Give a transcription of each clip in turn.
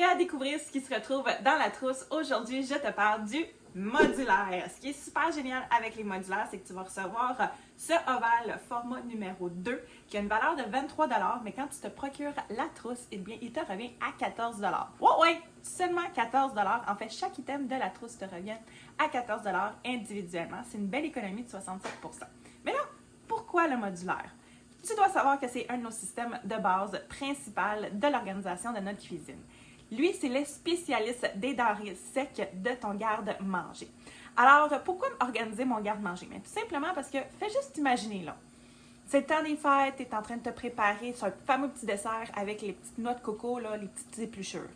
prêt à découvrir ce qui se retrouve dans la trousse? Aujourd'hui, je te parle du modulaire. Ce qui est super génial avec les modulaires, c'est que tu vas recevoir ce ovale format numéro 2 qui a une valeur de 23 $, mais quand tu te procures la trousse, eh bien, il te revient à 14 $. Ouais, seulement 14 $. En fait, chaque item de la trousse te revient à 14 $ individuellement. C'est une belle économie de 67 %. Mais là, pourquoi le modulaire? Tu dois savoir que c'est un de nos systèmes de base principal de l'organisation de notre cuisine. Lui, c'est le spécialiste des denrées secs de ton garde-manger. Alors, pourquoi organiser mon garde-manger? Tout simplement parce que, fais juste imaginer là. C'est le temps des fêtes, tu es en train de te préparer sur un fameux petit dessert avec les petites noix de coco, là, les petites épluchures.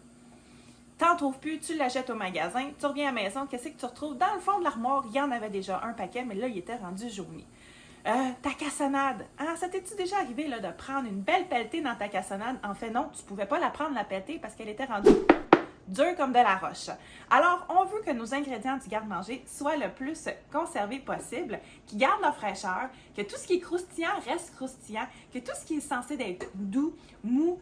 T'en trouves plus, tu l'achètes au magasin, tu reviens à la maison, qu'est-ce que tu retrouves? Dans le fond de l'armoire, il y en avait déjà un paquet, mais là, il était rendu jauni. Ta cassonade. Hein? Ça t'es-tu déjà arrivé là, de prendre une belle pelletée dans ta cassonade? En fait, non, tu ne pouvais pas la prendre, la pelletée, parce qu'elle était rendue dure comme de la roche. Alors, on veut que nos ingrédients du garde-manger soient le plus conservés possible, qu'ils gardent leur fraîcheur, que tout ce qui est croustillant reste croustillant, que tout ce qui est censé être doux, mou,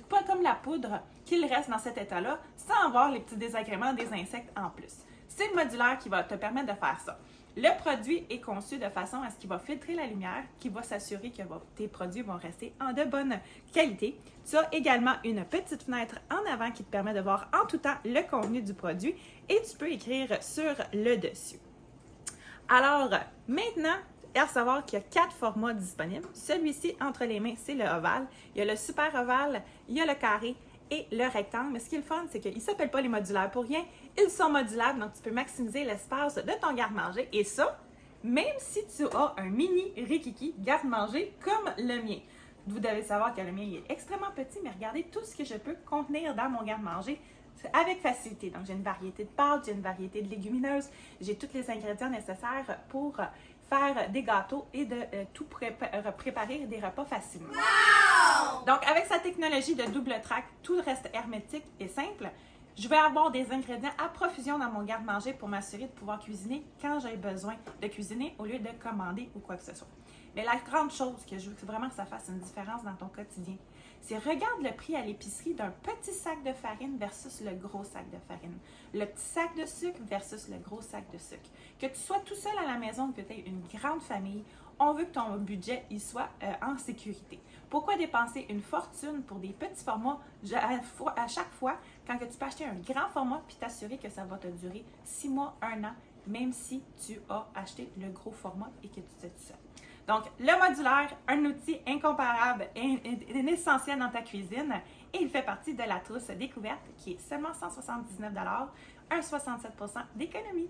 pas comme la poudre, qu'il reste dans cet état-là, sans avoir les petits désagréments des insectes en plus. C'est le modulaire qui va te permettre de faire ça. Le produit est conçu de façon à ce qu'il va filtrer la lumière, qui va s'assurer que tes produits vont rester en de bonne qualité. Tu as également une petite fenêtre en avant qui te permet de voir en tout temps le contenu du produit et tu peux écrire sur le dessus. Alors, maintenant, à savoir qu'il y a 4 formats disponibles. Celui-ci, entre les mains, c'est le ovale. Il y a le super ovale, il y a le carré et le rectangle. Mais ce qui est le fun, c'est qu'ils ne s'appellent pas les modulaires pour rien. Ils sont modulables, donc tu peux maximiser l'espace de ton garde-manger. Et ça, même si tu as un mini Rikiki garde-manger comme le mien. Vous devez savoir que le mien est extrêmement petit, mais regardez tout ce que je peux contenir dans mon garde-manger avec facilité. Donc, j'ai une variété de pâtes, j'ai une variété de légumineuses, j'ai tous les ingrédients nécessaires pour faire des gâteaux et de tout préparer des repas facilement. Wow! Donc, avec sa technologie de double track, tout reste hermétique et simple. Je vais avoir des ingrédients à profusion dans mon garde-manger pour m'assurer de pouvoir cuisiner quand j'ai besoin de cuisiner au lieu de commander ou quoi que ce soit. Mais la grande chose que je veux vraiment que ça fasse une différence dans ton quotidien, c'est regarde le prix à l'épicerie d'un petit sac de farine versus le gros sac de farine. Le petit sac de sucre versus le gros sac de sucre. Que tu sois tout seul à la maison ou que tu aies une grande famille, on veut que ton budget il soit en sécurité. Pourquoi dépenser une fortune pour des petits formats à chaque fois quand que tu peux acheter un grand format puis t'assurer que ça va te durer 6 mois, 1 an, même si tu as acheté le gros format et que tu es tout seul. Donc, le modulaire, un outil incomparable et essentiel dans ta cuisine et il fait partie de la trousse découverte qui est seulement 179 $, un 67 % d'économie.